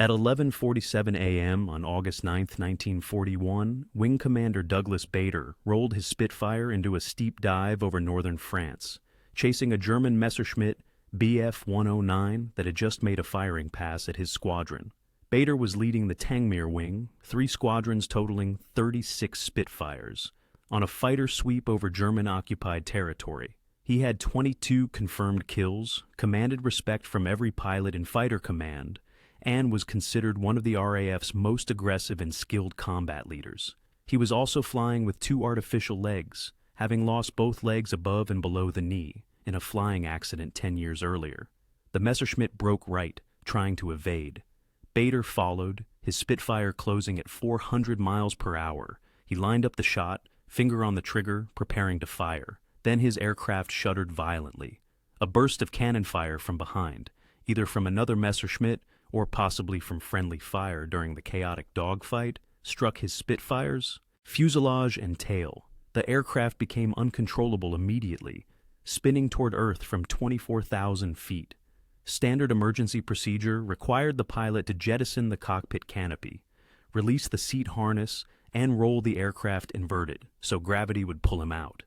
At 11:47 a.m. on August 9, 1941, Wing Commander Douglas Bader rolled his Spitfire into a steep dive over northern France, chasing a German Messerschmitt Bf 109 that had just made a firing pass at his squadron. Bader was leading the Tangmere Wing, 3 squadrons totaling 36 Spitfires, on a fighter sweep over German-occupied territory. He had 22 confirmed kills, commanded respect from every pilot in fighter command, and was considered one of the RAF's most aggressive and skilled combat leaders. He was also flying with 2 artificial legs, having lost both legs above and below the knee in a flying accident 10 years earlier. The Messerschmitt broke right, trying to evade. Bader followed, his Spitfire closing at 400 miles per hour. He lined up the shot, finger on the trigger, preparing to fire. Then his aircraft shuddered violently. A burst of cannon fire from behind, either from another Messerschmitt or possibly from friendly fire during the chaotic dogfight, struck his Spitfires, fuselage, and tail. The aircraft became uncontrollable immediately, spinning toward Earth from 24,000 feet. Standard emergency procedure required the pilot to jettison the cockpit canopy, release the seat harness, and roll the aircraft inverted so gravity would pull him out.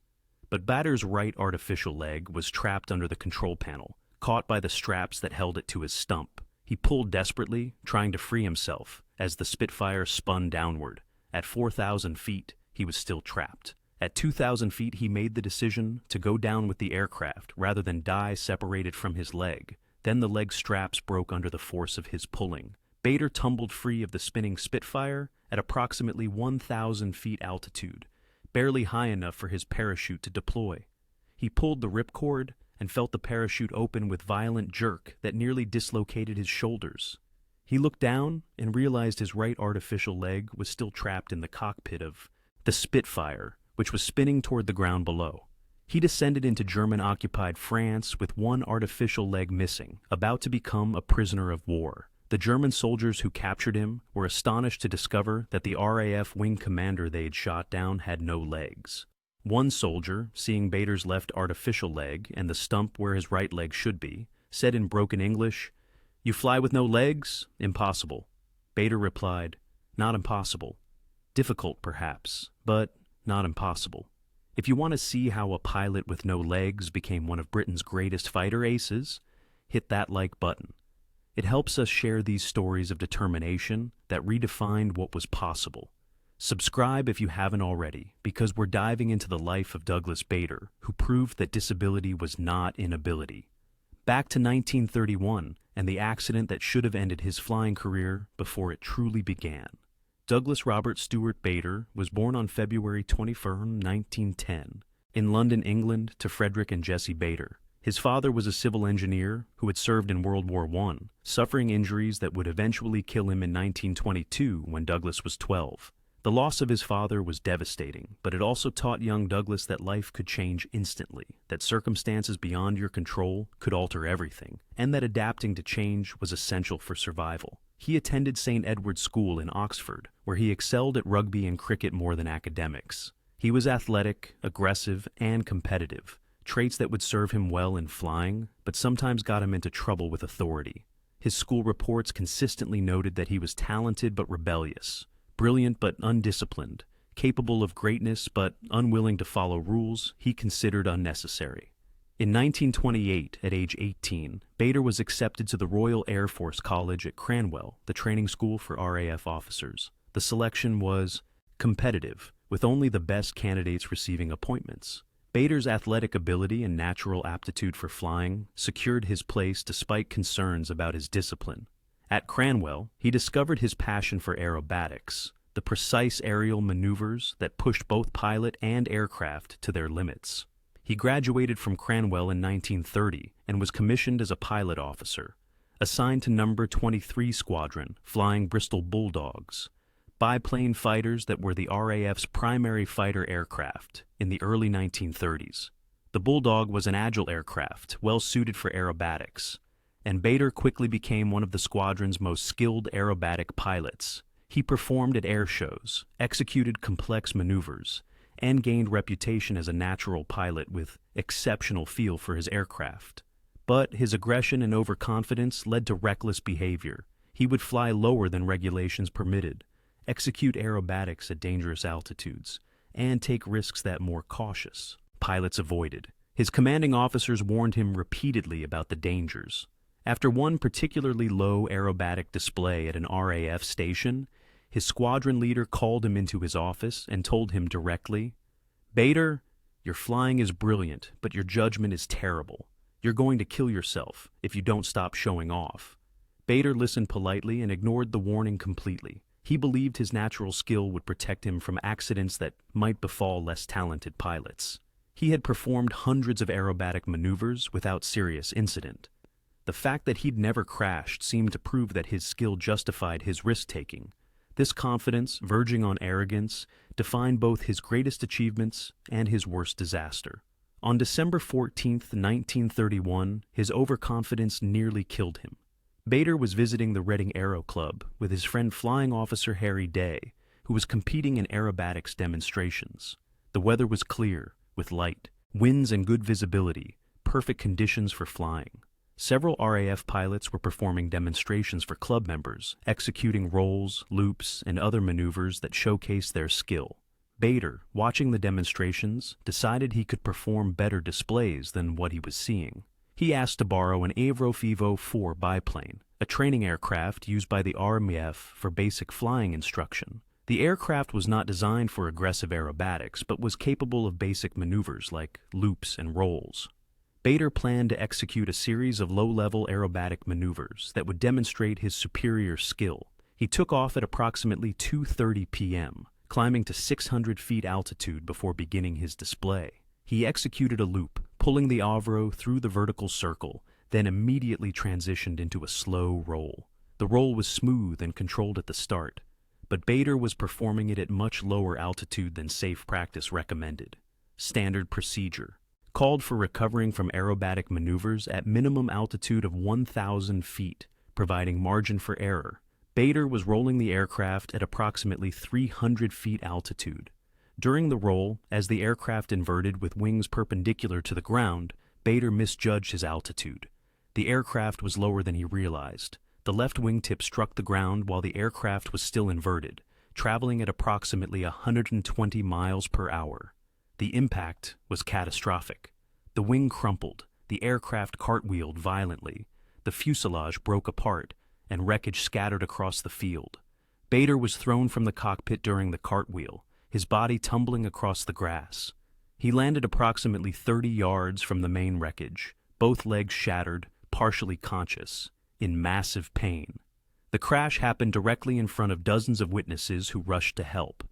But Bader's right artificial leg was trapped under the control panel, caught by the straps that held it to his stump. He pulled desperately, trying to free himself, as the Spitfire spun downward. At 4,000 feet, he was still trapped. At 2,000 feet, he made the decision to go down with the aircraft rather than die separated from his leg. Then the leg straps broke under the force of his pulling. Bader tumbled free of the spinning Spitfire at approximately 1,000 feet altitude, barely high enough for his parachute to deploy. He pulled the ripcord and felt the parachute open with violent jerk that nearly dislocated his shoulders. He looked down and realized his right artificial leg was still trapped in the cockpit of the Spitfire, which was spinning toward the ground below. He descended into German-occupied France with 1 artificial leg missing, about to become a prisoner of war. The German soldiers who captured him were astonished to discover that the RAF wing commander they had shot down had no legs. One soldier, seeing Bader's left artificial leg and the stump where his right leg should be, said in broken English, "You fly with no legs? Impossible." Bader replied, "Not impossible. Difficult, perhaps, but not impossible." If you want to see how a pilot with no legs became one of Britain's greatest fighter aces, hit that like button. It helps us share these stories of determination that redefined what was possible. Subscribe if you haven't already, because we're diving into the life of Douglas Bader, who proved that disability was not inability. Back to 1931 and the accident that should have ended his flying career before it truly began. Douglas Robert Stewart Bader was born on February 21, 1910, in London, England, to Frederick and Jessie Bader. His father was a civil engineer who had served in World War I, suffering injuries that would eventually kill him in 1922 when Douglas was 12. The loss of his father was devastating, but it also taught young Douglas that life could change instantly, that circumstances beyond your control could alter everything, and that adapting to change was essential for survival. He attended St. Edward's School in Oxford, where he excelled at rugby and cricket more than academics. He was athletic, aggressive, and competitive, traits that would serve him well in flying, but sometimes got him into trouble with authority. His school reports consistently noted that he was talented but rebellious, brilliant but undisciplined, capable of greatness but unwilling to follow rules he considered unnecessary. In 1928, at age 18, Bader was accepted to the Royal Air Force College at Cranwell, the training school for RAF officers. The selection was competitive, with only the best candidates receiving appointments. Bader's athletic ability and natural aptitude for flying secured his place despite concerns about his discipline. At Cranwell, he discovered his passion for aerobatics, the precise aerial maneuvers that pushed both pilot and aircraft to their limits. He graduated from Cranwell in 1930 and was commissioned as a pilot officer, assigned to No. 23 Squadron, flying Bristol Bulldogs, biplane fighters that were the RAF's primary fighter aircraft in the early 1930s. The Bulldog was an agile aircraft, well suited for aerobatics, and Bader quickly became one of the squadron's most skilled aerobatic pilots. He performed at air shows, executed complex maneuvers, and gained reputation as a natural pilot with exceptional feel for his aircraft. But his aggression and overconfidence led to reckless behavior. He would fly lower than regulations permitted, execute aerobatics at dangerous altitudes, and take risks that more cautious pilots avoided. His commanding officers warned him repeatedly about the dangers. After one particularly low aerobatic display at an RAF station, his squadron leader called him into his office and told him directly, "Bader, your flying is brilliant, but your judgment is terrible. You're going to kill yourself if you don't stop showing off." Bader listened politely and ignored the warning completely. He believed his natural skill would protect him from accidents that might befall less talented pilots. He had performed hundreds of aerobatic maneuvers without serious incident. The fact that he'd never crashed seemed to prove that his skill justified his risk-taking. This confidence, verging on arrogance, defined both his greatest achievements and his worst disaster. On December 14, 1931, his overconfidence nearly killed him. Bader was visiting the Reading Aero Club with his friend Flying Officer Harry Day, who was competing in aerobatics demonstrations. The weather was clear, with light, winds and good visibility, perfect conditions for flying. Several RAF pilots were performing demonstrations for club members, executing rolls, loops, and other maneuvers that showcased their skill. Bader, watching the demonstrations, decided he could perform better displays than what he was seeing. He asked to borrow an Avro Fivo 4 biplane, a training aircraft used by the RMF for basic flying instruction. The aircraft was not designed for aggressive aerobatics, but was capable of basic maneuvers like loops and rolls. Bader planned to execute a series of low-level aerobatic maneuvers that would demonstrate his superior skill. He took off at approximately 2:30 p.m., climbing to 600 feet altitude before beginning his display. He executed a loop, pulling the Avro through the vertical circle, then immediately transitioned into a slow roll. The roll was smooth and controlled at the start, but Bader was performing it at much lower altitude than safe practice recommended. Standard procedure called for recovering from aerobatic maneuvers at minimum altitude of 1,000 feet, providing margin for error. Bader was rolling the aircraft at approximately 300 feet altitude. During the roll, as the aircraft inverted with wings perpendicular to the ground, Bader misjudged his altitude. The aircraft was lower than he realized. The left wingtip struck the ground while the aircraft was still inverted, traveling at approximately 120 miles per hour. The impact was catastrophic. The wing crumpled, the aircraft cartwheeled violently, the fuselage broke apart, and wreckage scattered across the field. Bader was thrown from the cockpit during the cartwheel, his body tumbling across the grass. He landed approximately 30 yards from the main wreckage, both legs shattered, partially conscious, in massive pain. The crash happened directly in front of dozens of witnesses who rushed to help.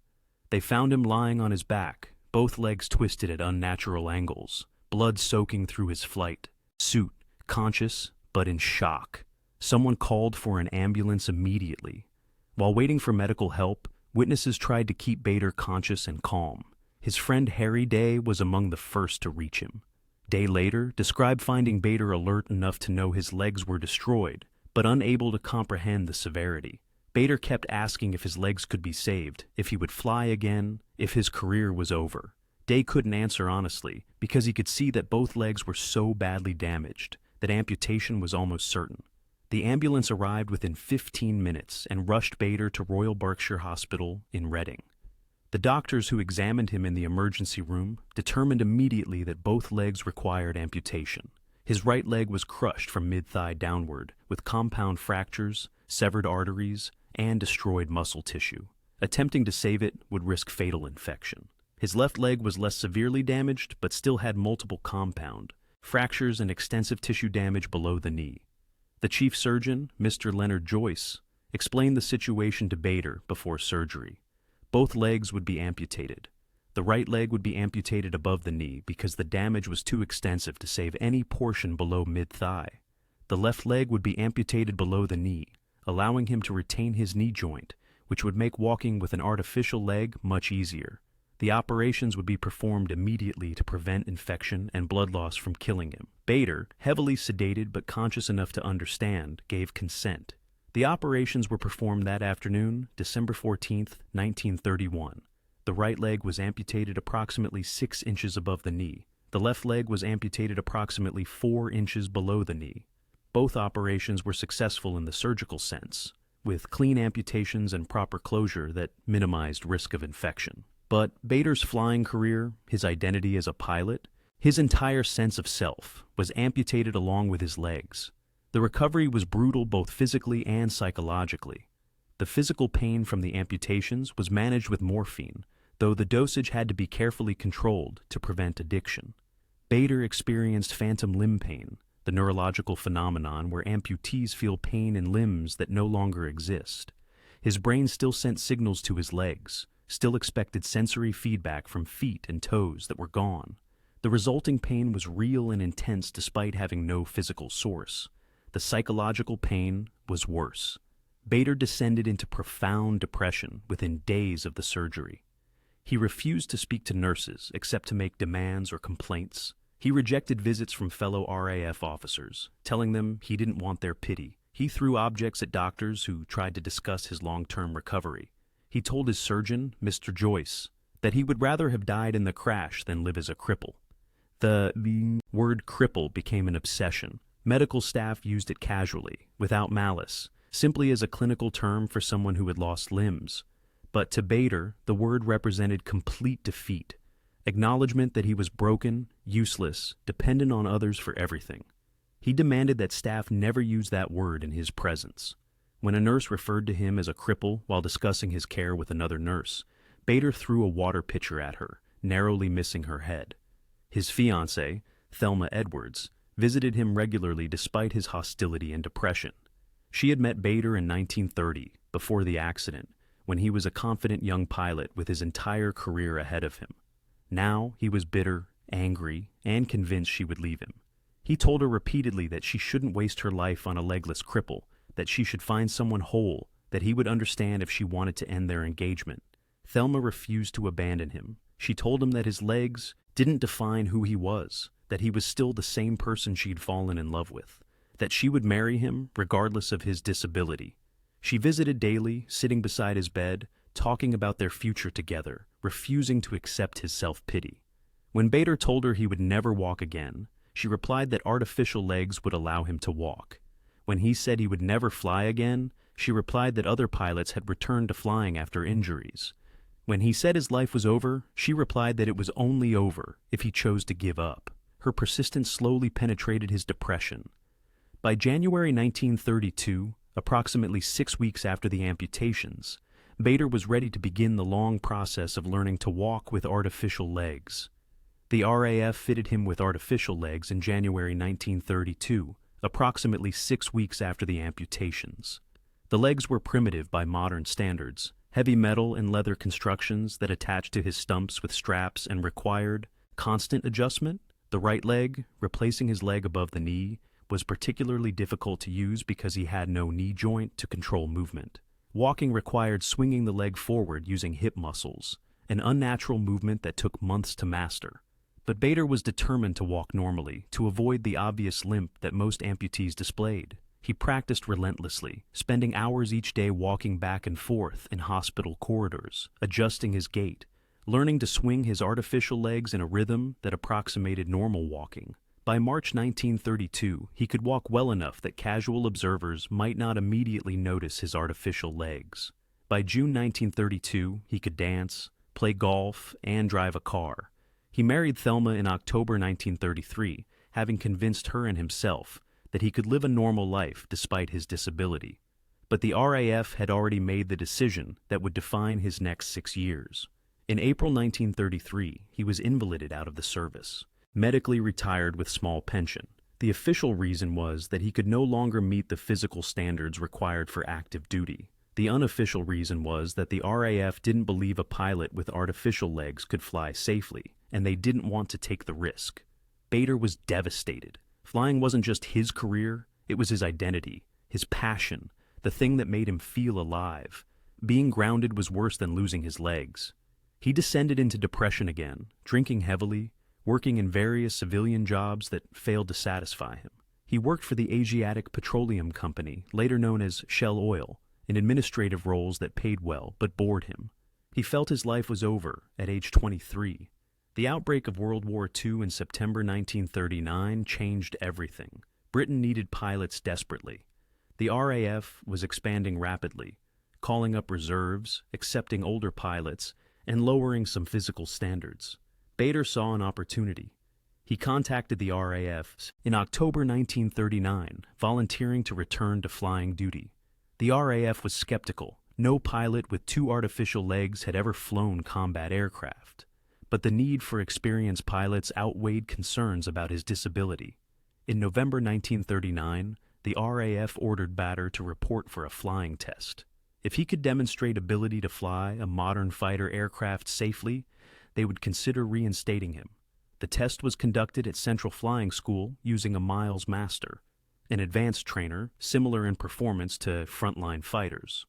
They found him lying on his back, both legs twisted at unnatural angles, blood soaking through his flight suit, conscious but in shock. Someone called for an ambulance immediately. While waiting for medical help, witnesses tried to keep Bader conscious and calm. His friend Harry Day was among the first to reach him. Day later described finding Bader alert enough to know his legs were destroyed, but unable to comprehend the severity. Bader kept asking if his legs could be saved, if he would fly again, if his career was over. Day couldn't answer honestly, because he could see that both legs were so badly damaged that amputation was almost certain. The ambulance arrived within 15 minutes and rushed Bader to Royal Berkshire Hospital in Reading. The doctors who examined him in the emergency room determined immediately that both legs required amputation. His right leg was crushed from mid-thigh downward, with compound fractures, severed arteries, and destroyed muscle tissue. Attempting to save it would risk fatal infection. His left leg was less severely damaged, but still had multiple compound fractures and extensive tissue damage below the knee. The chief surgeon, Mr. Leonard Joyce, explained the situation to Bader before surgery. Both legs would be amputated. The right leg would be amputated above the knee because the damage was too extensive to save any portion below mid-thigh. The left leg would be amputated below the knee, allowing him to retain his knee joint, which would make walking with an artificial leg much easier. The operations would be performed immediately to prevent infection and blood loss from killing him. Bader, heavily sedated but conscious enough to understand, gave consent. The operations were performed that afternoon, December 14, 1931. The right leg was amputated approximately 6 inches above the knee. The left leg was amputated approximately 4 inches below the knee. Both operations were successful in the surgical sense. with clean amputations and proper closure that minimized risk of infection. But Bader's flying career, his identity as a pilot, his entire sense of self was amputated along with his legs. The recovery was brutal both physically and psychologically. The physical pain from the amputations was managed with morphine, though the dosage had to be carefully controlled to prevent addiction. Bader experienced phantom limb pain, the neurological phenomenon where amputees feel pain in limbs that no longer exist. His brain still sent signals to his legs, still expected sensory feedback from feet and toes that were gone. The resulting pain was real and intense despite having no physical source. The psychological pain was worse. Bader descended into profound depression within days of the surgery. He refused to speak to nurses except to make demands or complaints. He rejected visits from fellow RAF officers, telling them he didn't want their pity. He threw objects at doctors who tried to discuss his long-term recovery. He told his surgeon, Mr. Joyce, that he would rather have died in the crash than live as a cripple. The word cripple became an obsession. Medical staff used it casually, without malice, simply as a clinical term for someone who had lost limbs. But to Bader, the word represented complete defeat, acknowledgement that he was broken, useless, dependent on others for everything. He demanded that staff never use that word in his presence. When a nurse referred to him as a cripple while discussing his care with another nurse, Bader threw a water pitcher at her, narrowly missing her head. His fiancée, Thelma Edwards, visited him regularly despite his hostility and depression. She had met Bader in 1930, before the accident, when he was a confident young pilot with his entire career ahead of him. Now he was bitter, angry, and convinced she would leave him. He told her repeatedly that she shouldn't waste her life on a legless cripple, that she should find someone whole, that he would understand if she wanted to end their engagement. Thelma refused to abandon him. She told him that his legs didn't define who he was, that he was still the same person she'd fallen in love with, that she would marry him regardless of his disability. She visited daily, sitting beside his bed, talking about their future together, refusing to accept his self-pity. When Bader told her he would never walk again, she replied that artificial legs would allow him to walk. When he said he would never fly again, she replied that other pilots had returned to flying after injuries. When he said his life was over, she replied that it was only over if he chose to give up. Her persistence slowly penetrated his depression. By January 1932, approximately 6 weeks after the amputations, Bader was ready to begin the long process of learning to walk with artificial legs. The RAF fitted him with artificial legs in January 1932, approximately 6 weeks after the amputations. The legs were primitive by modern standards, heavy metal and leather constructions that attached to his stumps with straps and required constant adjustment. The right leg, replacing his leg above the knee, was particularly difficult to use because he had no knee joint to control movement. Walking required swinging the leg forward using hip muscles, an unnatural movement that took months to master. But Bader was determined to walk normally, to avoid the obvious limp that most amputees displayed. He practiced relentlessly, spending hours each day walking back and forth in hospital corridors, adjusting his gait, learning to swing his artificial legs in a rhythm that approximated normal walking. By March 1932, he could walk well enough that casual observers might not immediately notice his artificial legs. By June 1932, he could dance, play golf, and drive a car. He married Thelma in October 1933, having convinced her and himself that he could live a normal life despite his disability. But the RAF had already made the decision that would define his next 6 years. In April 1933, he was invalided out of the service, medically retired with small pension. The official reason was that he could no longer meet the physical standards required for active duty. The unofficial reason was that the RAF didn't believe a pilot with artificial legs could fly safely, and they didn't want to take the risk. Bader was devastated. Flying wasn't just his career, it was his identity, his passion, the thing that made him feel alive. Being grounded was worse than losing his legs. He descended into depression again, drinking heavily, working in various civilian jobs that failed to satisfy him. He worked for the Asiatic Petroleum Company, later known as Shell Oil, in administrative roles that paid well but bored him. He felt his life was over at age 23. The outbreak of World War II in September 1939 changed everything. Britain needed pilots desperately. The RAF was expanding rapidly, calling up reserves, accepting older pilots, and lowering some physical standards. Bader saw an opportunity. He contacted the RAF in October 1939, volunteering to return to flying duty. The RAF was skeptical. No pilot with two artificial legs had ever flown combat aircraft. But the need for experienced pilots outweighed concerns about his disability. In November 1939, the RAF ordered Bader to report for a flying test. If he could demonstrate ability to fly a modern fighter aircraft safely, they would consider reinstating him. The test was conducted at Central Flying School using a Miles Master, an advanced trainer similar in performance to frontline fighters.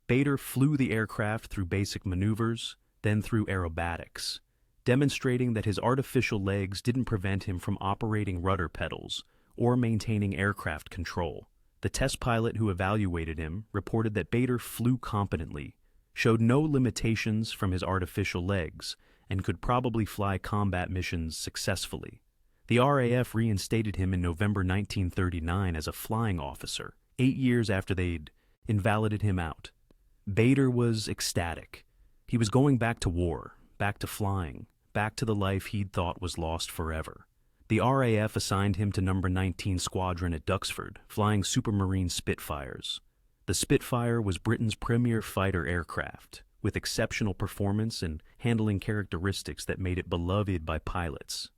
Bader flew the aircraft through basic maneuvers, then through aerobatics, demonstrating that his artificial legs didn't prevent him from operating rudder pedals or maintaining aircraft control. The test pilot who evaluated him reported that Bader flew competently, showed no limitations from his artificial legs, and could probably fly combat missions successfully. The RAF reinstated him in November 1939 as a flying officer, 8 years after they'd invalidated him out. Bader was ecstatic. He was going back to war, back to flying, back to the life he'd thought was lost forever. The RAF assigned him to No. 19 Squadron at Duxford, flying Supermarine Spitfires. The Spitfire was Britain's premier fighter aircraft, with exceptional performance and handling characteristics that made it beloved by pilots.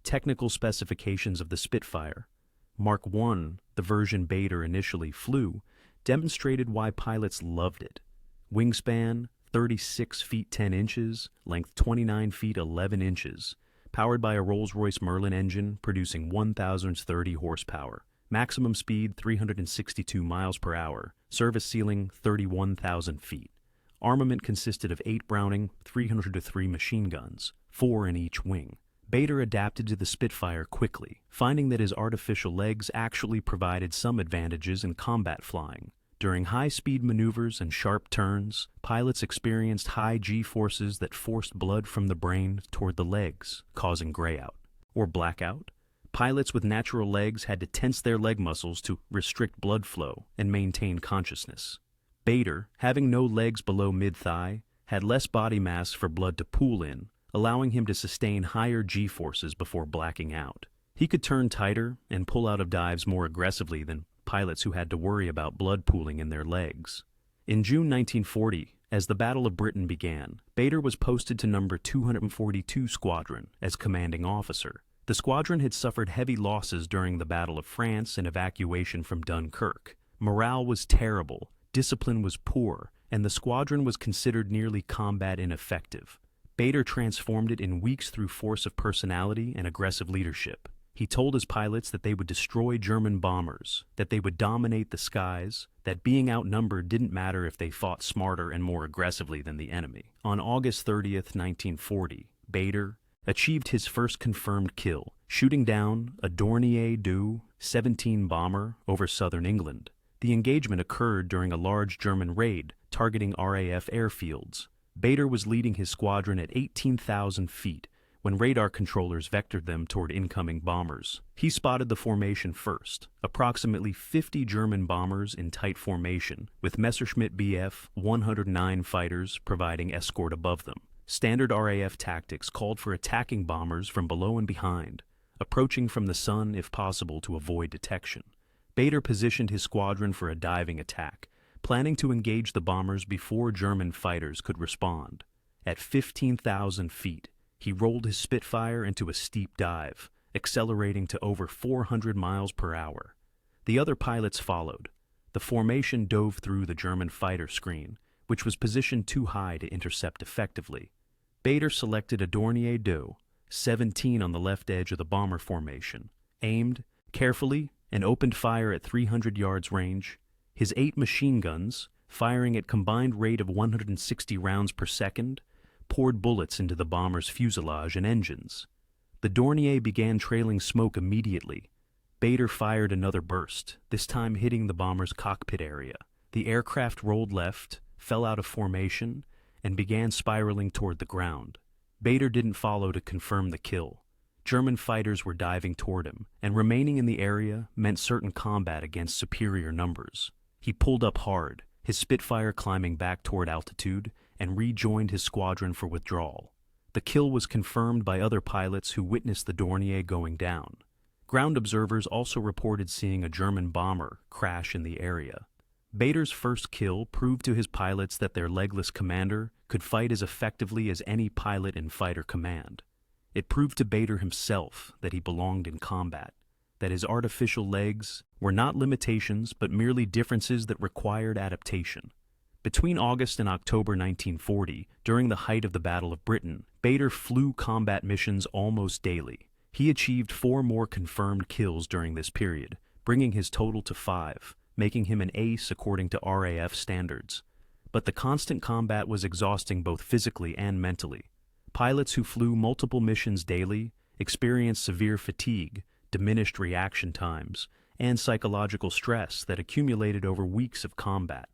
Technical specifications of the Spitfire, Mark I, the version Bader initially flew, demonstrated why pilots loved it. Wingspan, 36 feet 10 inches, length 29 feet 11 inches, powered by a Rolls-Royce Merlin engine producing 1,030 horsepower. Maximum speed 362 miles per hour, service ceiling 31,000 feet. Armament consisted of 8 Browning 303 machine guns, 4 in each wing. Bader adapted to the Spitfire quickly, finding that his artificial legs actually provided some advantages in combat flying. During high-speed maneuvers and sharp turns, pilots experienced high G-forces that forced blood from the brain toward the legs, causing grayout or blackout. Pilots with natural legs had to tense their leg muscles to restrict blood flow and maintain consciousness. Bader, having no legs below mid-thigh, had less body mass for blood to pool in, allowing him to sustain higher G-forces before blacking out. He could turn tighter and pull out of dives more aggressively than pilots who had to worry about blood pooling in their legs. In June 1940, as the Battle of Britain began, Bader was posted to No. 242 Squadron as commanding officer. The squadron had suffered heavy losses during the Battle of France and evacuation from Dunkirk. Morale was terrible, discipline was poor, and the squadron was considered nearly combat ineffective. Bader transformed it in weeks through force of personality and aggressive leadership. He told his pilots that they would destroy German bombers, that they would dominate the skies, that being outnumbered didn't matter if they fought smarter and more aggressively than the enemy. On August 30th, 1940, Bader achieved his first confirmed kill, shooting down a Dornier Du 17 bomber over southern England. The engagement occurred during a large German raid targeting RAF airfields. Bader was leading his squadron at 18,000 feet when radar controllers vectored them toward incoming bombers. He spotted the formation first, approximately 50 German bombers in tight formation, with Messerschmitt Bf 109 fighters providing escort above them. Standard RAF tactics called for attacking bombers from below and behind, approaching from the sun if possible to avoid detection. Bader positioned his squadron for a diving attack, planning to engage the bombers before German fighters could respond. At 15,000 feet, he rolled his Spitfire into a steep dive, accelerating to over 400 miles per hour. The other pilots followed. The formation dove through the German fighter screen, which was positioned too high to intercept effectively. Bader selected a Dornier Du 17 on the left edge of the bomber formation, aimed carefully, and opened fire at 300 yards range. His 8 machine guns, firing at combined rate of 160 rounds per second, poured bullets into the bomber's fuselage and engines. The Dornier began trailing smoke immediately. Bader fired another burst, this time hitting the bomber's cockpit area. The aircraft rolled left, fell out of formation, and began spiraling toward the ground. Bader didn't follow to confirm the kill. German fighters were diving toward him, and remaining in the area meant certain combat against superior numbers. He pulled up hard, his Spitfire climbing back toward altitude, and rejoined his squadron for withdrawal. The kill was confirmed by other pilots who witnessed the Dornier going down. Ground observers also reported seeing a German bomber crash in the area. Bader's first kill proved to his pilots that their legless commander could fight as effectively as any pilot in fighter command. It proved to Bader himself that he belonged in combat, that his artificial legs were not limitations but merely differences that required adaptation. Between August and October 1940, during the height of the Battle of Britain, Bader flew combat missions almost daily. He achieved 4 more confirmed kills during this period, bringing his total to 5, making him an ace according to RAF standards. But the constant combat was exhausting both physically and mentally. Pilots who flew multiple missions daily experienced severe fatigue, diminished reaction times, and psychological stress that accumulated over weeks of combat.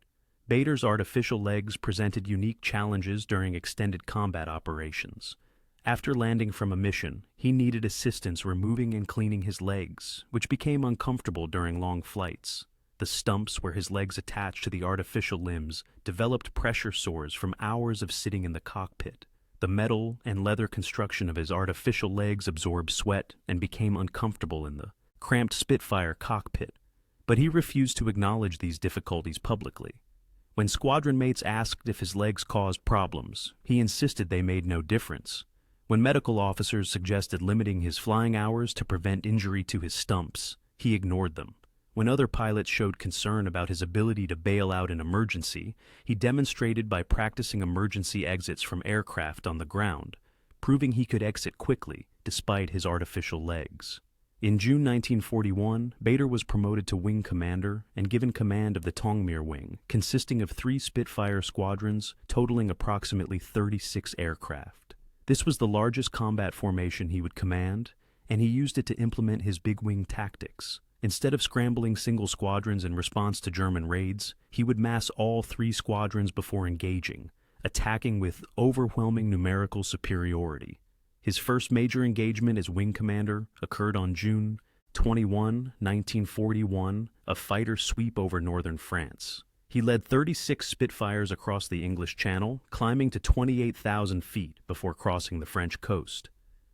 Bader's artificial legs presented unique challenges during extended combat operations. After landing from a mission, he needed assistance removing and cleaning his legs, which became uncomfortable during long flights. The stumps where his legs attached to the artificial limbs developed pressure sores from hours of sitting in the cockpit. The metal and leather construction of his artificial legs absorbed sweat and became uncomfortable in the cramped Spitfire cockpit. But he refused to acknowledge these difficulties publicly. When squadron mates asked if his legs caused problems, he insisted they made no difference. When medical officers suggested limiting his flying hours to prevent injury to his stumps, he ignored them. When other pilots showed concern about his ability to bail out an emergency, he demonstrated by practicing emergency exits from aircraft on the ground, proving he could exit quickly despite his artificial legs. In June 1941, Bader was promoted to wing commander and given command of the Tongmere Wing, consisting of 3 Spitfire squadrons totaling approximately 36 aircraft. This was the largest combat formation he would command, and he used it to implement his big wing tactics. Instead of scrambling single squadrons in response to German raids, he would mass all 3 squadrons before engaging, attacking with overwhelming numerical superiority. His first major engagement as wing commander occurred on June 21, 1941, a fighter sweep over northern France. He led 36 Spitfires across the English Channel, climbing to 28,000 feet before crossing the French coast.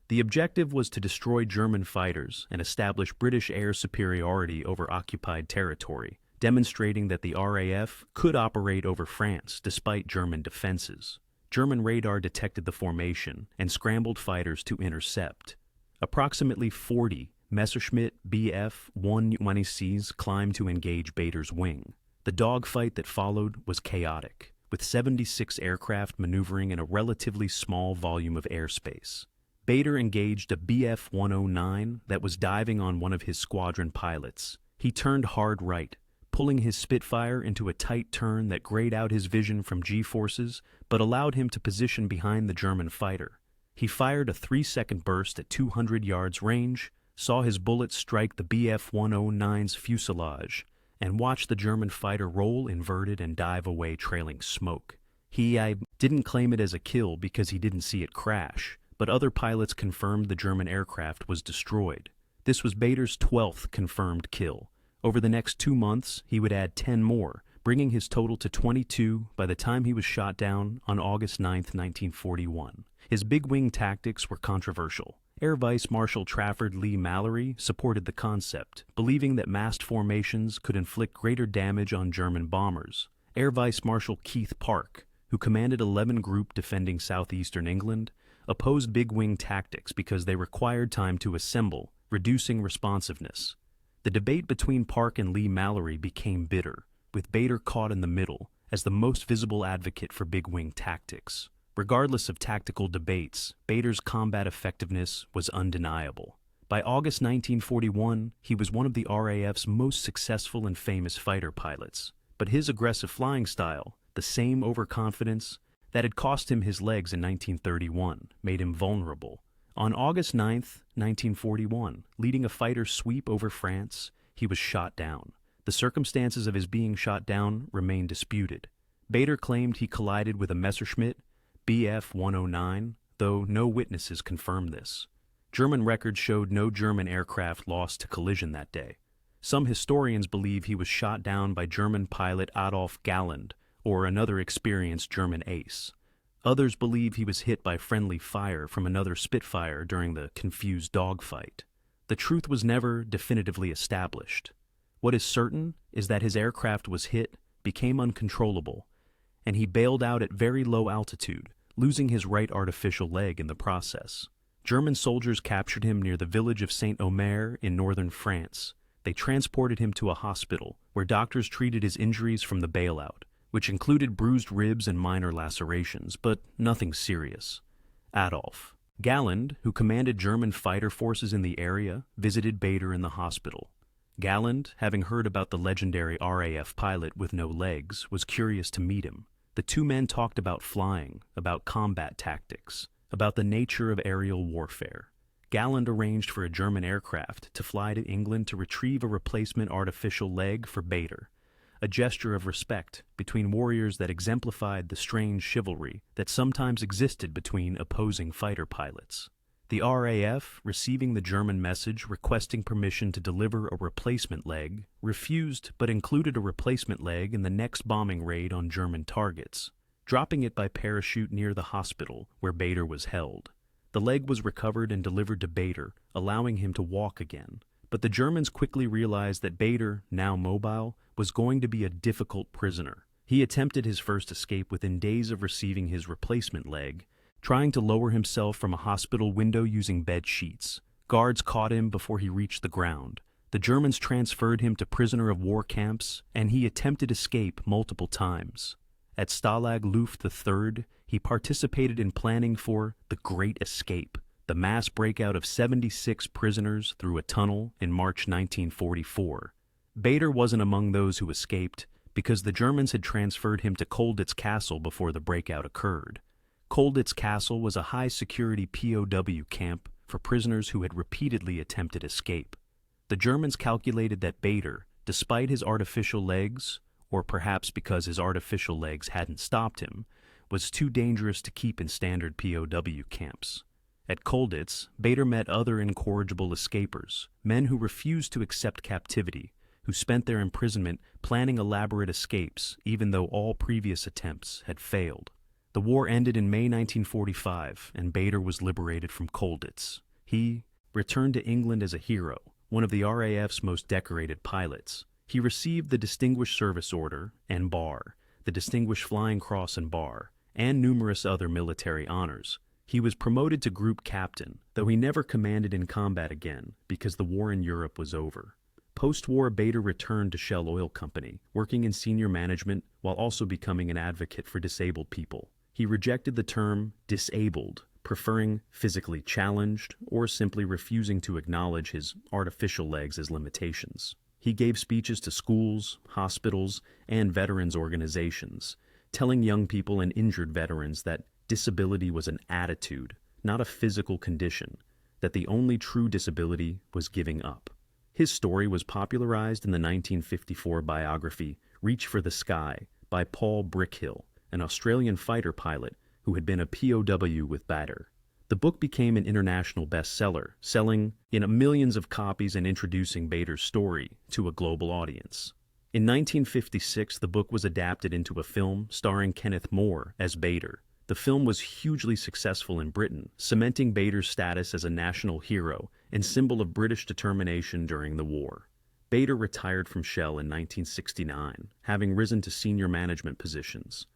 The objective was to destroy German fighters and establish British air superiority over occupied territory, demonstrating that the RAF could operate over France despite German defenses. German radar detected the formation and scrambled fighters to intercept. Approximately 40 Messerschmitt Bf-1 climbed to engage Bader's wing. The dogfight that followed was chaotic, with 76 aircraft maneuvering in a relatively small volume of airspace. Bader engaged a Bf-109 that was diving on one of his squadron pilots. He turned hard right, pulling his Spitfire into a tight turn that grayed out his vision from G-forces, but allowed him to position behind the German fighter. He fired a 3-second burst at 200 yards range, saw his bullets strike the Bf-109's fuselage, and watched the German fighter roll inverted and dive away trailing smoke. He didn't claim it as a kill because he didn't see it crash, but other pilots confirmed the German aircraft was destroyed. This was Bader's 12th confirmed kill. Over the next 2 months, he would add 10 more, bringing his total to 22 by the time he was shot down on August 9, 1941. His big wing tactics were controversial. Air Vice Marshal Trafford Lee Mallory supported the concept, believing that massed formations could inflict greater damage on German bombers. Air Vice Marshal Keith Park, who commanded 11 Group defending southeastern England, opposed big wing tactics because they required time to assemble, reducing responsiveness. The debate between Park and Lee Mallory became bitter, with Bader caught in the middle as the most visible advocate for big wing tactics. Regardless of tactical debates, Bader's combat effectiveness was undeniable. By August 1941, he was one of the RAF's most successful and famous fighter pilots. But his aggressive flying style, the same overconfidence that had cost him his legs in 1931, made him vulnerable. On August 9, 1941, leading a fighter sweep over France, he was shot down. The circumstances of his being shot down remain disputed. Bader claimed he collided with a Messerschmitt Bf-109, though no witnesses confirmed this. German records showed no German aircraft lost to collision that day. Some historians believe he was shot down by German pilot Adolf Galland, or another experienced German ace. Others believe he was hit by friendly fire from another Spitfire during the confused dogfight. The truth was never definitively established. What is certain is that his aircraft was hit, became uncontrollable, and he bailed out at very low altitude, losing his right artificial leg in the process. German soldiers captured him near the village of Saint-Omer in northern France. They transported him to a hospital, where doctors treated his injuries from the bailout, which included bruised ribs and minor lacerations, but nothing serious. Adolf Galland, who commanded German fighter forces in the area, visited Bader in the hospital. Galland, having heard about the legendary RAF pilot with no legs, was curious to meet him. The two men talked about flying, about combat tactics, about the nature of aerial warfare. Galland arranged for a German aircraft to fly to England to retrieve a replacement artificial leg for Bader, a gesture of respect between warriors that exemplified the strange chivalry that sometimes existed between opposing fighter pilots. The RAF, receiving the German message requesting permission to deliver a replacement leg, refused but included a replacement leg in the next bombing raid on German targets, dropping it by parachute near the hospital where Bader was held. The leg was recovered and delivered to Bader, allowing him to walk again. But the Germans quickly realized that Bader, now mobile, was going to be a difficult prisoner. He attempted his first escape within days of receiving his replacement leg, trying to lower himself from a hospital window using bed sheets. Guards caught him before he reached the ground. The Germans transferred him to prisoner of war camps, and he attempted escape multiple times. At Stalag Luft III, he participated in planning for the Great Escape, the mass breakout of 76 prisoners through a tunnel in March 1944. Bader wasn't among those who escaped because the Germans had transferred him to Colditz Castle before the breakout occurred. Colditz Castle was a high-security POW camp for prisoners who had repeatedly attempted escape. The Germans calculated that Bader, despite his artificial legs, or perhaps because his artificial legs hadn't stopped him, was too dangerous to keep in standard POW camps. At Colditz, Bader met other incorrigible escapers, men who refused to accept captivity, who spent their imprisonment planning elaborate escapes even though all previous attempts had failed. The war ended in May 1945, and Bader was liberated from Colditz. He returned to England as a hero, one of the RAF's most decorated pilots. He received the Distinguished Service Order and Bar, the Distinguished Flying Cross and Bar, and numerous other military honors. He was promoted to group captain, though he never commanded in combat again because the war in Europe was over. Post-war, Bader returned to Shell Oil Company, working in senior management while also becoming an advocate for disabled people. He rejected the term disabled, preferring physically challenged or simply refusing to acknowledge his artificial legs as limitations. He gave speeches to schools, hospitals, and veterans organizations, telling young people and injured veterans that disability was an attitude, not a physical condition, that the only true disability was giving up. His story was popularized in the 1954 biography Reach for the Sky by Paul Brickhill, an Australian fighter pilot who had been a POW with Bader. The book became an international bestseller, selling in millions of copies and introducing Bader's story to a global audience. In 1956, the book was adapted into a film starring Kenneth More as Bader. The film was hugely successful in Britain, cementing Bader's status as a national hero and symbol of British determination during the war. Bader retired from Shell in 1969, having risen to senior management positions.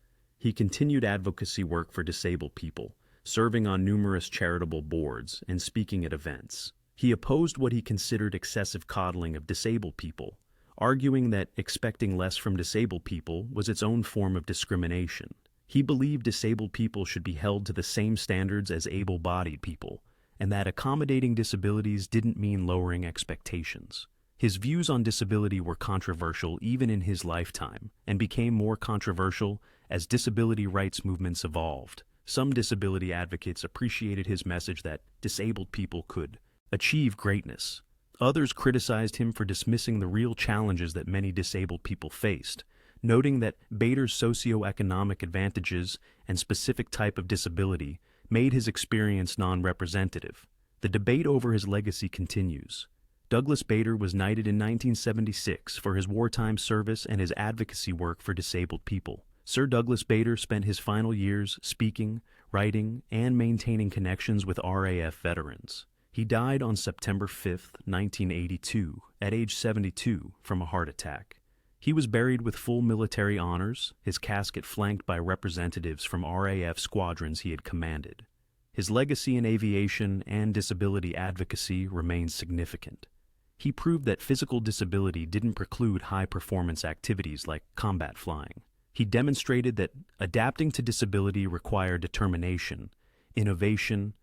He continued advocacy work for disabled people, serving on numerous charitable boards and speaking at events. He opposed what he considered excessive coddling of disabled people, arguing that expecting less from disabled people was its own form of discrimination. He believed disabled people should be held to the same standards as able-bodied people, and that accommodating disabilities didn't mean lowering expectations. His views on disability were controversial even in his lifetime, and became more controversial as disability rights movements evolved. Some disability advocates appreciated his message that disabled people could achieve greatness. Others criticized him for dismissing the real challenges that many disabled people faced, noting that Bader's socioeconomic advantages and specific type of disability made his experience non-representative. The debate over his legacy continues. Douglas Bader was knighted in 1976 for his wartime service and his advocacy work for disabled people. Sir Douglas Bader spent his final years speaking, writing, and maintaining connections with RAF veterans. He died on September 5, 1982, at age 72, from a heart attack. He was buried with full military honors, his casket flanked by representatives from RAF squadrons he had commanded. His legacy in aviation and disability advocacy remains significant. He proved that physical disability didn't preclude high-performance activities like combat flying. He demonstrated that adapting to disability required determination, innovation,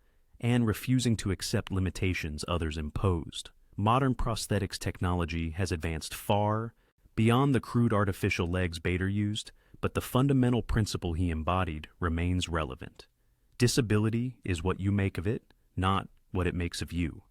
and refusing to accept limitations others imposed. Modern prosthetics technology has advanced far beyond the crude artificial legs Bader used, but the fundamental principle he embodied remains relevant. Disability is what you make of it, not what it makes of you.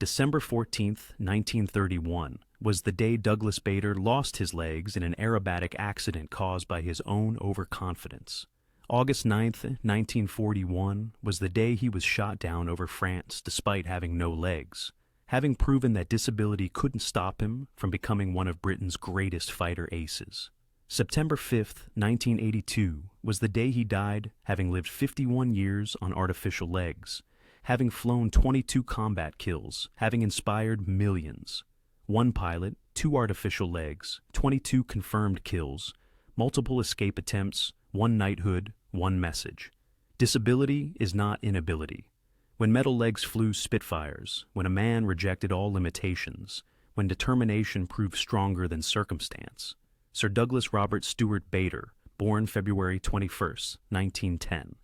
December 14, 1931, was the day Douglas Bader lost his legs in an aerobatic accident caused by his own overconfidence. August 9, 1941, was the day he was shot down over France despite having no legs, having proven that disability couldn't stop him from becoming one of Britain's greatest fighter aces. September 5, 1982, was the day he died, having lived 51 years on artificial legs, having flown 22 combat kills, having inspired millions. One pilot, 2 artificial legs, 22 confirmed kills, multiple escape attempts, 1 knighthood, 1 message. Disability is not inability. When metal legs flew Spitfires, when a man rejected all limitations, when determination proved stronger than circumstance. Sir Douglas Robert Stewart Bader, born February 21, 1910,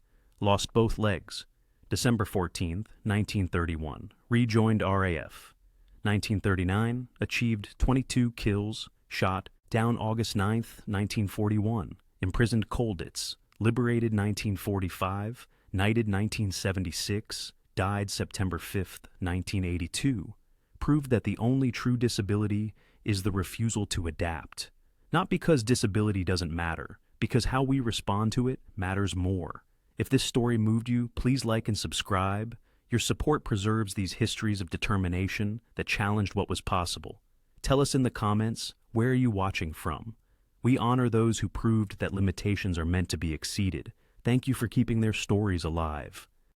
lost both legs. December 14, 1931, rejoined RAF. 1939, achieved 22 kills, shot, down August 9, 1941, imprisoned Colditz, liberated 1945, knighted 1976, died September 5, 1982, proved that the only true disability is the refusal to adapt. Not because disability doesn't matter, because how we respond to it matters more. If this story moved you, please like and subscribe. Your support preserves these histories of determination that challenged what was possible. Tell us in the comments, where are you watching from? We honor those who proved that limitations are meant to be exceeded. Thank you for keeping their stories alive.